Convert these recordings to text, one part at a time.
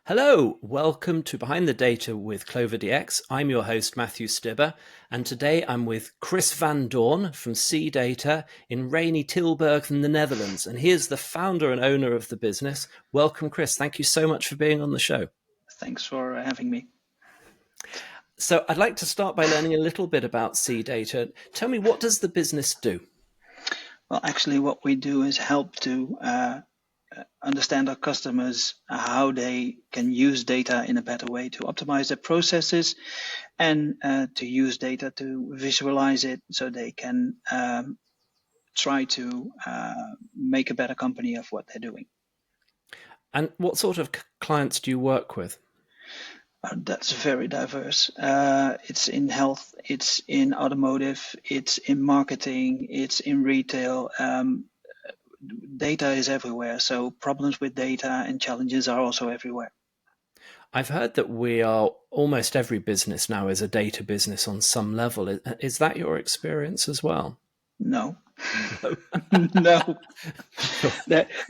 Hello, welcome to Behind the Data with CloverDX. I'm your host, Matthew Stibber, and today I'm with Chris van Doorn from CData in rainy Tilburg in the Netherlands. And here's the founder and owner of the business. Welcome, Chris. Thank you so much for being on the show. Thanks for having me. So I'd like to start by learning a little bit about CData. Tell me, what does the business do? Well, actually, what we do is help to understand our customers how they can use data in a better way to optimize their processes and to use data to visualize it so they can try to make a better company of what they're doing. And what sort of clients do you work with? That's very diverse. It's in health, it's in automotive, it's in marketing, it's in retail. Data is everywhere, so problems with data and challenges are also everywhere. I've heard that almost every business now is a data business on some level. Is that your experience as well? No. No. No.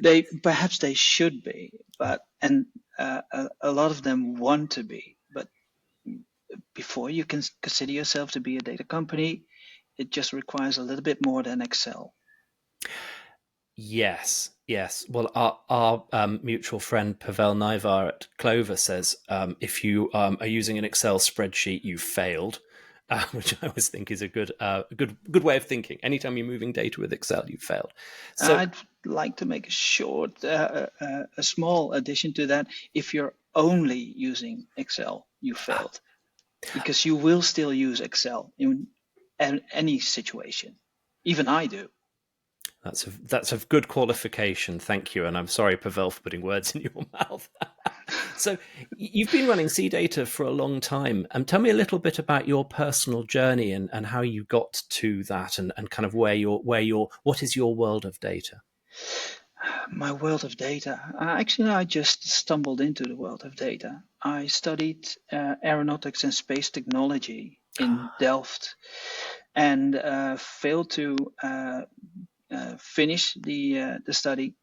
They perhaps they should be, but a lot of them want to be. But before you can consider yourself to be a data company, it just requires a little bit more than Excel. Yes. Well, our mutual friend Pavel Naivar at Clover says if you are using an Excel spreadsheet, you've failed, which I always think is a good way of thinking. Anytime you're moving data with Excel, you've failed. So I'd like to make a small addition to that. If you're only using Excel, you failed, because you will still use Excel in any situation. Even I do. That's a good qualification. Thank you. And I'm sorry, Pavel, for putting words in your mouth. So you've been running CData for a long time. Tell me a little bit about your personal journey and how you got to that and kind of what is your world of data? My world of data. Actually, I just stumbled into the world of data. I studied aeronautics and space technology in Delft and failed to finish the study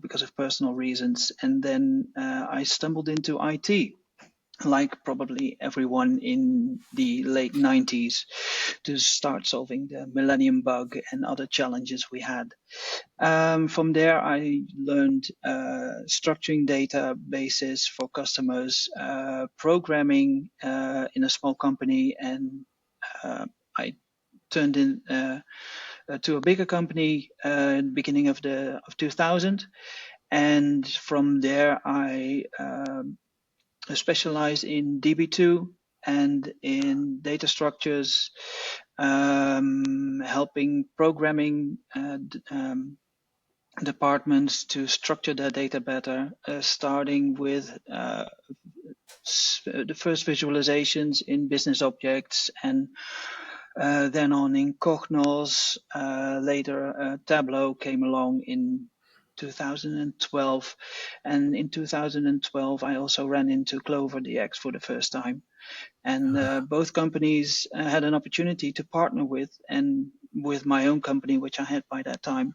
because of personal reasons. And then I stumbled into IT, like probably everyone in the late 90s, to start solving the millennium bug and other challenges we had. From there, I learned structuring databases for customers, programming in a small company, and I turned in to a bigger company in the beginning of 2000. And from there, I specialized in DB2 and in data structures, helping programming departments to structure their data better, starting with the first visualizations in business objects and then on in Cognos. Later, Tableau came along in 2012. And in 2012, I also ran into CloverDX for the first time. And both companies had an opportunity to partner with, and with my own company, which I had by that time,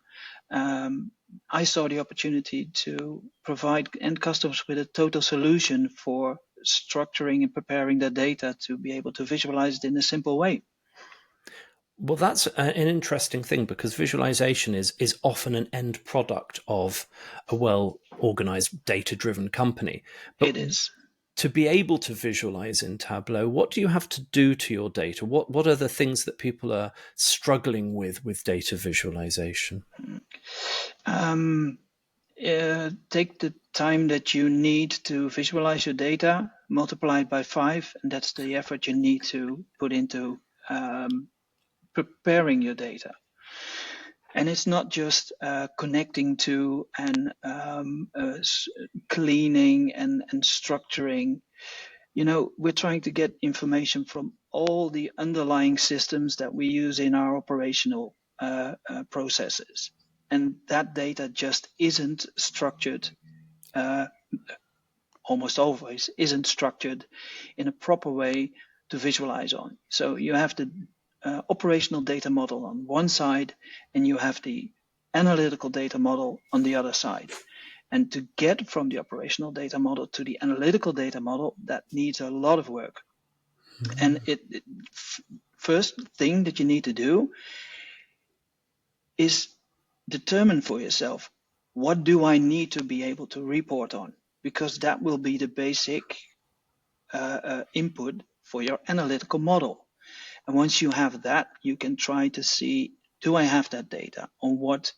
I saw the opportunity to provide end customers with a total solution for structuring and preparing their data to be able to visualize it in a simple way. Well, that's an interesting thing, because visualization is often an end product of a well-organized, data-driven company. But it is. To be able to visualize in Tableau, what do you have to do to your data? What are the things that people are struggling with data visualization? Take the time that you need to visualize your data, multiply it by 5, and that's the effort you need to put into preparing your data. And it's not just connecting to and cleaning and structuring. You know, we're trying to get information from all the underlying systems that we use in our operational processes. And that data just isn't structured, almost always isn't structured in a proper way to visualize on. So you have the operational data model on one side, and you have the analytical data model on the other side. And to get from the operational data model to the analytical data model, that needs a lot of work. And first thing that you need to do is determine for yourself, what do I need to be able to report on? Because that will be the basic input for your analytical model. And once you have that, you can try to see, do I have that data? On what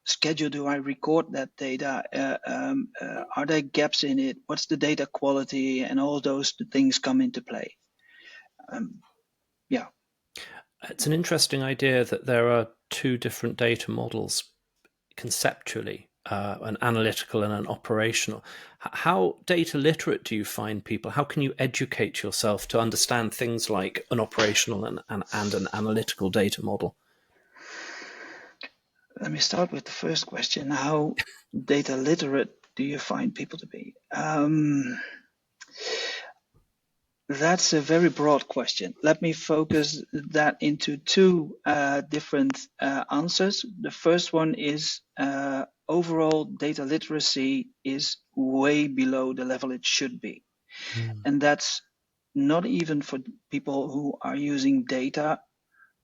schedule do I record that data? Are there gaps in it? What's the data quality? And all those things come into play. Yeah. It's an interesting idea that there are two different data models conceptually, an analytical and an operational. How data literate do you find people? How can you educate yourself to understand things like an operational and an analytical data model? Let me start with the first question. How data literate do you find people to be? That's a very broad question. Let me focus that into two different answers. The first one is overall data literacy is way below the level it should be. And that's not even for people who are using data,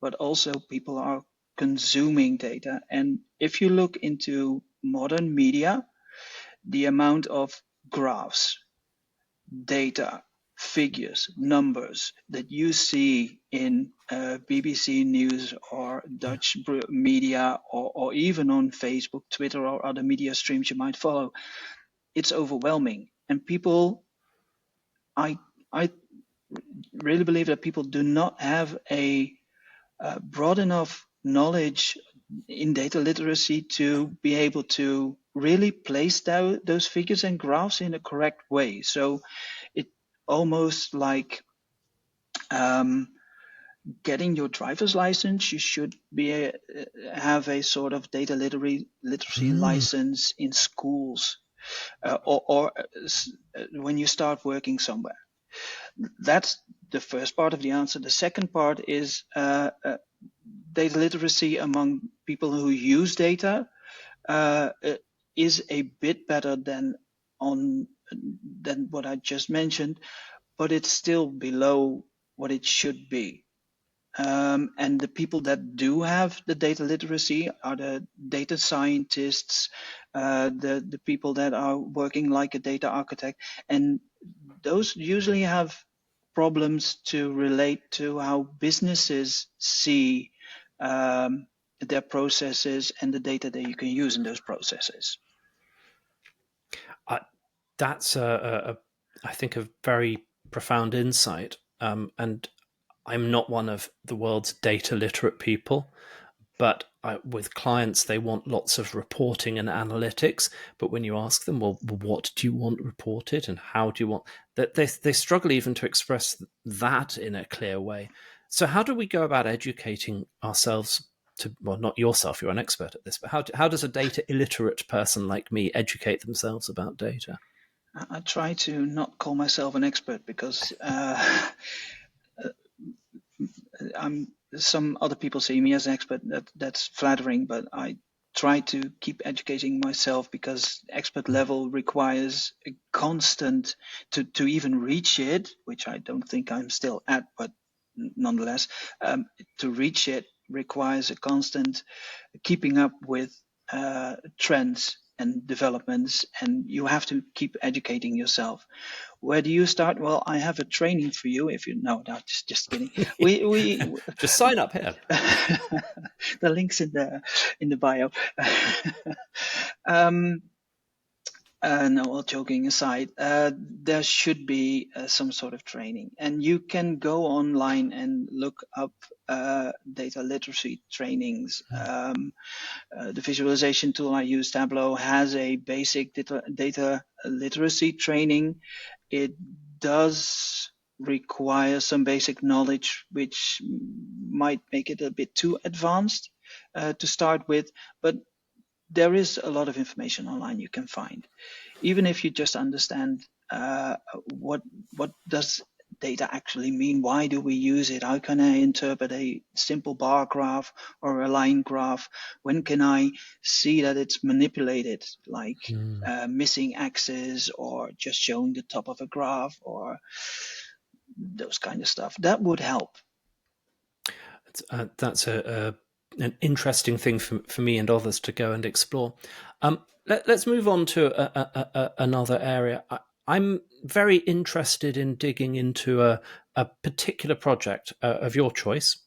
but also people are consuming data. And if you look into modern media, the amount of graphs, data, figures, numbers that you see in BBC News or Dutch media, or even on Facebook, Twitter, or other media streams you might follow, it's overwhelming. And people, I really believe that people do not have a broad enough knowledge in data literacy to be able to really place those figures and graphs in a correct way. So it almost like getting your driver's license, you should be have a sort of data literacy license in schools, or when you start working somewhere. That's the first part of the answer. The second part is data literacy among people who use data is a bit better than what I just mentioned, but it's still below what it should be. And the people that do have the data literacy are the data scientists, the people that are working like a data architect, and those usually have problems to relate to how businesses see their processes and the data that you can use in those processes. That's I think a very profound insight, and I'm not one of the world's data literate people, but with clients, they want lots of reporting and analytics. But when you ask them, well, what do you want reported and how do you want that, they struggle even to express that in a clear way. So how do we go about educating ourselves to, well, not yourself, you're an expert at this, but how does a data illiterate person like me educate themselves about data? I try to not call myself an expert because some other people see me as an expert. That's flattering, but I try to keep educating myself because expert level requires a constant to even reach it, which I don't think I'm still at, but nonetheless, to reach it requires a constant keeping up with trends and developments, and you have to keep educating yourself. Where do you start? Well, I have a training for you. If you no, just kidding. We just sign up here. The link's in the bio. No, all joking aside, there should be some sort of training, and you can go online and look up data literacy trainings. The visualization tool I use, Tableau, has a basic data literacy training. It does require some basic knowledge, which might make it a bit too advanced to start with, but there is a lot of information online you can find. Even if you just understand what does data actually mean? Why do we use it? How can I interpret a simple bar graph or a line graph? When can I see that it's manipulated, like missing axes or just showing the top of a graph or those kind of stuff? That would help. That's an interesting thing for me and others to go and explore. Let's move on to another area. I'm very interested in digging into a particular project of your choice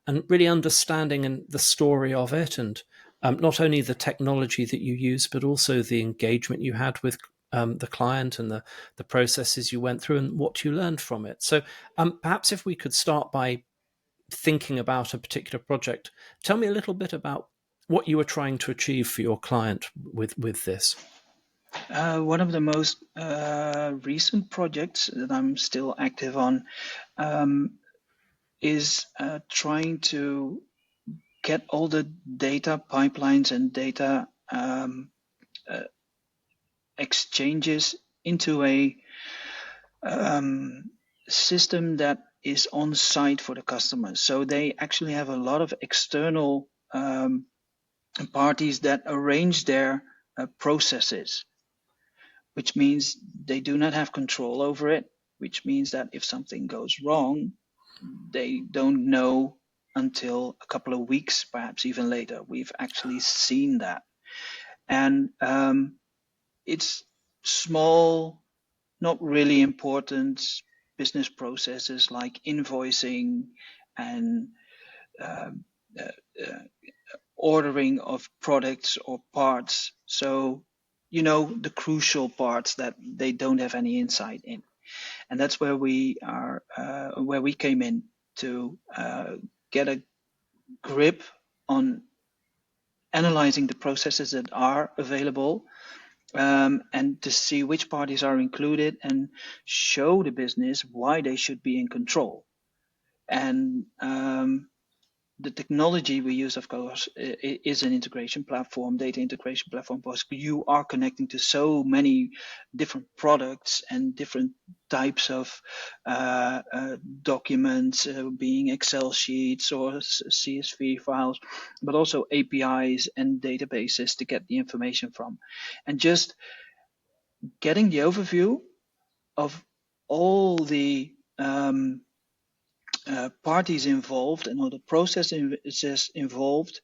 and really understanding the story of it, and not only the technology that you use, but also the engagement you had with the client and the processes you went through and what you learned from it. So perhaps if we could start by thinking about a particular project, tell me a little bit about what you were trying to achieve for your client with this. One of the most recent projects that I'm still active on is trying to get all the data pipelines and data exchanges into a system that is on site for the customers. So they actually have a lot of external parties that arrange their processes, which means they do not have control over it, which means that if something goes wrong, they don't know until a couple of weeks, perhaps even later. We've actually seen that. And it's small, not really important business processes like invoicing and ordering of products or parts. So, the crucial parts that they don't have any insight in. And that's where we are, where we came in to get a grip on analyzing the processes that are available, and to see which parties are included and show the business why they should be in control. And the technology we use, of course, is an integration platform, data integration platform, because you are connecting to so many different products and different types of documents, being Excel sheets or CSV files, but also APIs and databases to get the information from. And just getting the overview of all the parties involved and all the processes involved,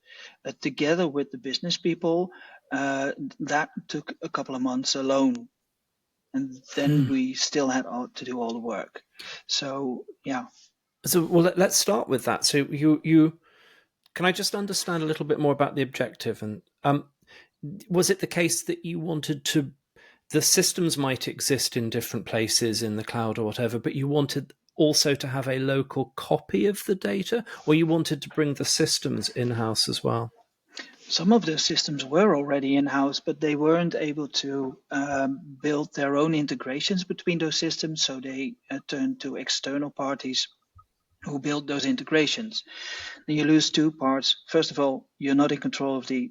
together with the business people, that took a couple of months alone. And then we still had to do all the work. So, yeah. So, well, let's start with that. So, you can I just understand a little bit more about the objective? And was it the case that you wanted the systems might exist in different places in the cloud or whatever, but you wanted also to have a local copy of the data, or you wanted to bring the systems in-house as well? Some of the systems were already in-house, but they weren't able to build their own integrations between those systems, so they turned to external parties who build those integrations. Then you lose two parts. First of all, you're not in control of the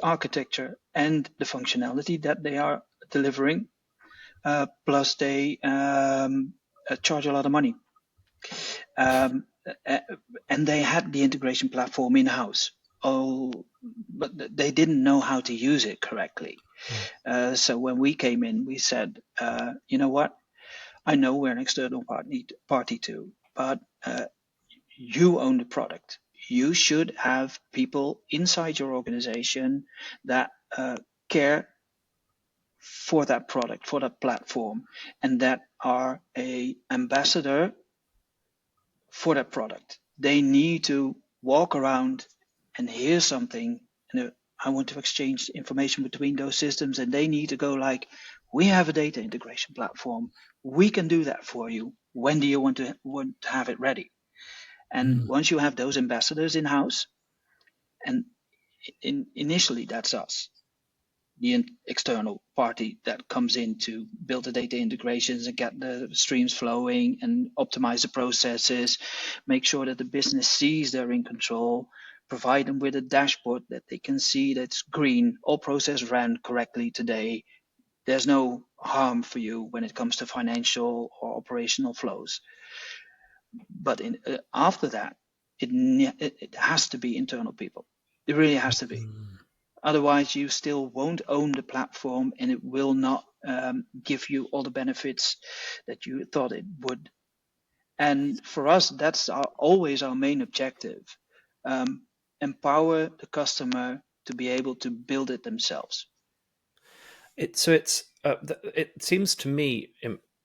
architecture and the functionality that they are delivering. Plus, they charge a lot of money, and they had the integration platform in-house. But they didn't know how to use it correctly. So when we came in, we said, you know what? I know we're an external party too, but you own the product. You should have people inside your organization that care for that product, for that platform, and that are an ambassador for that product. They need to walk around and hear something, and I want to exchange information between those systems, and they need to go like, we have a data integration platform. We can do that for you. When do you want to have it ready? And once you have those ambassadors in-house, and initially that's us, the external party that comes in to build the data integrations and get the streams flowing and optimize the processes, make sure that the business sees they're in control, provide them with a dashboard that they can see that's green, all process ran correctly today, there's no harm for you when it comes to financial or operational flows. But after that, it has to be internal people. It really has to be. Otherwise, you still won't own the platform, and it will not give you all the benefits that you thought it would. And for us, that's always our main objective. Empower the customer to be able to build it themselves. It seems to me,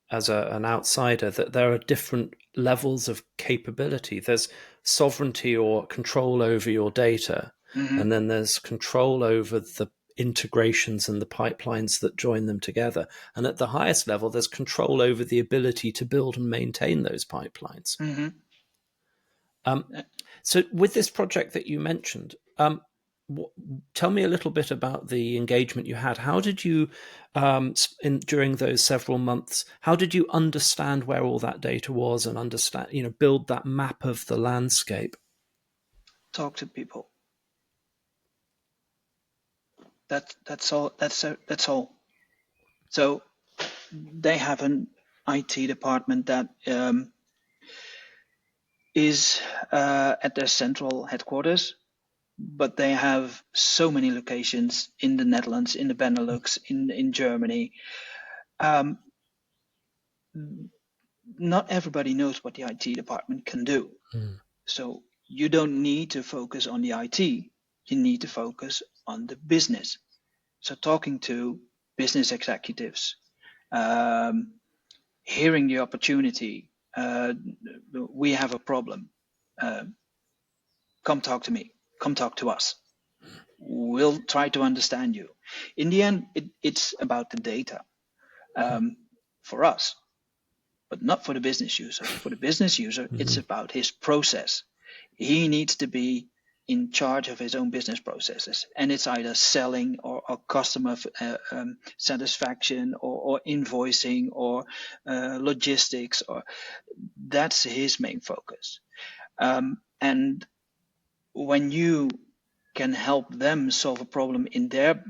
as an outsider, that there are different levels of capability. There's sovereignty or control over your data, and then there's control over the integrations and the pipelines that join them together. And at the highest level, there's control over the ability to build and maintain those pipelines. So with this project that you mentioned, tell me a little bit about the engagement you had. How did you, during those several months, how did you understand where all that data was and build that map of the landscape? Talk to people. That's all. That's all. So they have an IT department that is at their central headquarters, but they have so many locations in the Netherlands, in the Benelux, in Germany. Not everybody knows what the IT department can do. So you don't need to focus on the IT. You need to focus on the business. So talking to business executives, hearing the opportunity. We have a problem. Come talk to me. Come talk to us. We'll try to understand you. In the end, it's about the data for us, but not for the business user. For the business user, it's about his process. He needs to be in charge of his own business processes, and it's either selling or customer satisfaction or invoicing or logistics, or that's his main focus. And when you can help them solve a problem in their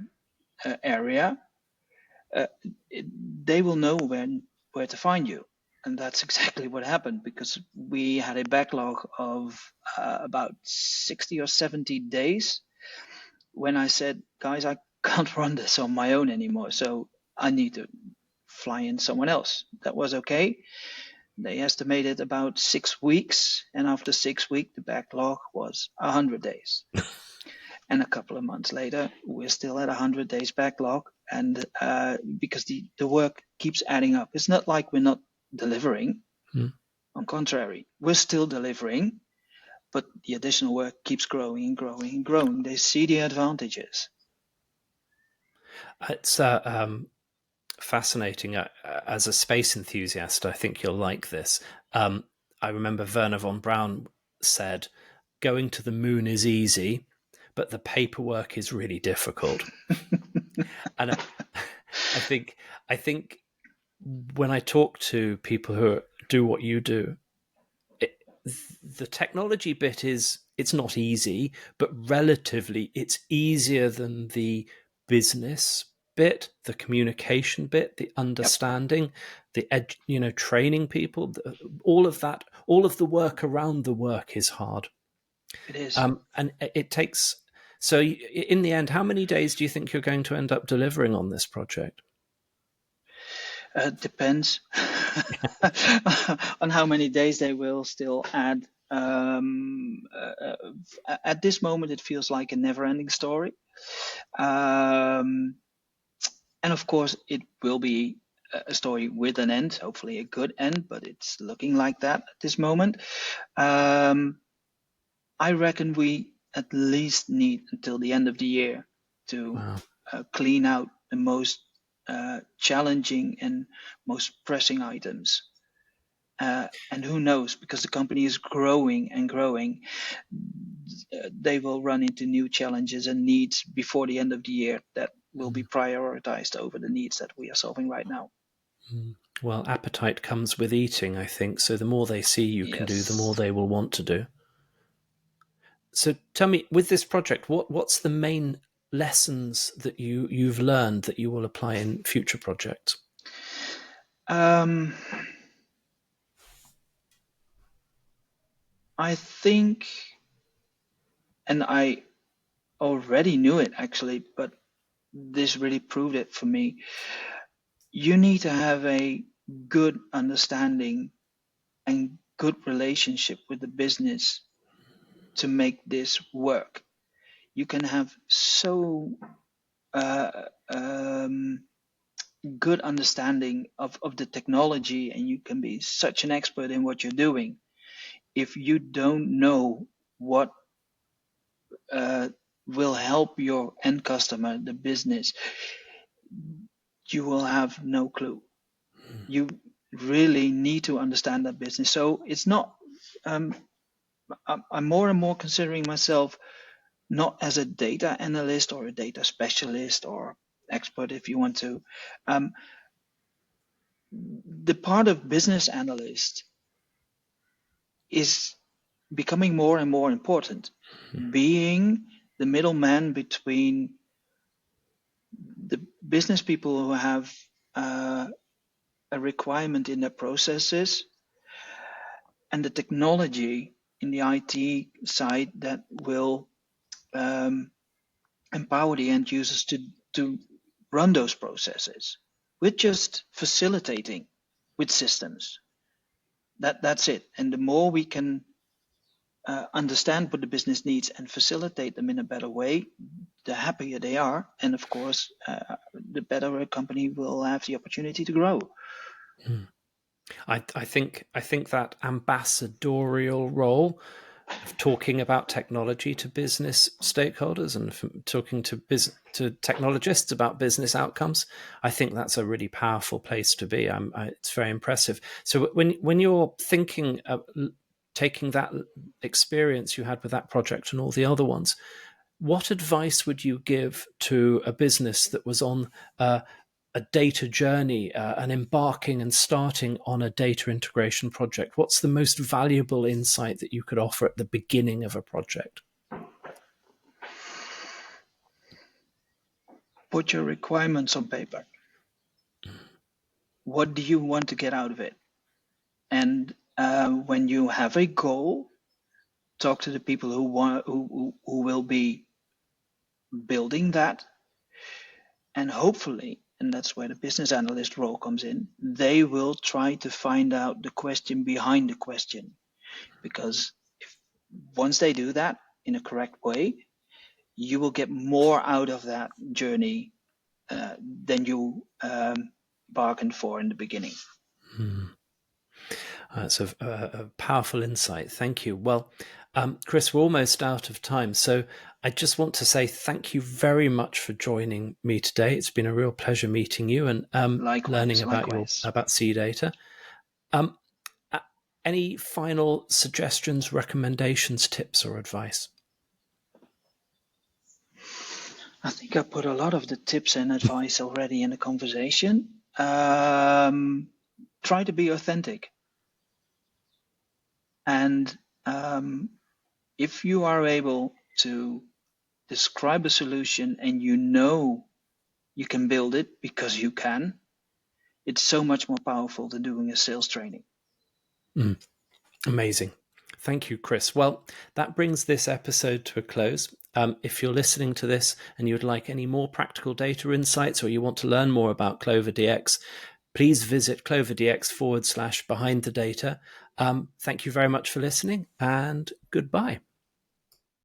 area, they will know where to find you. And that's exactly what happened, because we had a backlog of about 60 or 70 days when I said, guys, I can't run this on my own anymore, so I need to fly in someone else. That was okay. They estimated about 6 weeks, and after 6 weeks, the backlog was 100 days. And a couple of months later, we're still at 100 days backlog, and because the work keeps adding up. It's not like we're not delivering. On contrary, we're still delivering, but the additional work keeps growing and growing and growing. They see the advantages. It's fascinating. As a space enthusiast, I think you'll like this. I remember Werner von Braun said, going to the moon is easy, but the paperwork is really difficult. And I think when I talk to people who do what you do, the technology bit it's not easy, but relatively it's easier than the business bit, the communication bit, the understanding, the training people, all of that, all of the work around the work is hard. It is. And it takes. So in the end, how many days do you think you're going to end up delivering on this project? Depends on how many days they will still add. At this moment, it feels like a never-ending story. And of course, it will be a story with an end, hopefully a good end, but it's looking like that at this moment. I reckon we at least need until the end of the year to clean out the most challenging and most pressing items. And who knows, because the company is growing and growing, they will run into new challenges and needs before the end of the year that will be prioritized over the needs that we are solving right now. Well, appetite comes with eating, I think. So the more they see you can do, the more they will want to do. So tell me, with this project, what's the main lessons that you've learned that you will apply in future projects? I think, and I already knew it actually, but this really proved it for me. You need to have a good understanding and good relationship with the business to make this work. You can have so good understanding of the technology, and you can be such an expert in what you're doing. If you don't know what will help your end customer, the business, you will have no clue. You really need to understand that business. So it's not, I'm more and more considering myself not as a data analyst or a data specialist or expert, if you want to. The part of business analyst is becoming more and more important, being the middleman between the business people who have a requirement in their processes and the technology in the IT side that will empower the end users to run those processes. We're just facilitating with systems. That's it. And the more we can understand what the business needs and facilitate them in a better way, the happier they are. And of course, the better a company will have the opportunity to grow. I think that ambassadorial role of talking about technology to business stakeholders and talking to technologists about business outcomes, I think that's a really powerful place to be. It's very impressive. So when you're thinking of taking that experience you had with that project and all the other ones, what advice would you give to a business that was on a data journey and embarking and starting on a data integration project? What's the most valuable insight that you could offer at the beginning of a project? Put your requirements on paper. What do you want to get out of it? And when you have a goal, talk to the people who will be building that, and hopefully, and that's where the business analyst role comes in, they will try to find out the question behind the question. Because once they do that in a correct way, you will get more out of that journey than you bargained for in the beginning. That's a powerful insight. Thank you. Well, Chris, we're almost out of time. So I just want to say thank you very much for joining me today. It's been a real pleasure meeting you and learning about about CData. Any final suggestions, recommendations, tips, or advice? I think I put a lot of the tips and advice already in the conversation. Try to be authentic. And if you are able to describe a solution and you know you can build it because you can, it's so much more powerful than doing a sales training. Amazing. Thank you, Chris. Well, that brings this episode to a close. If you're listening to this and you'd like any more practical data insights or you want to learn more about CloverDX, please visit CloverDX /behind the data. Thank you very much for listening and goodbye.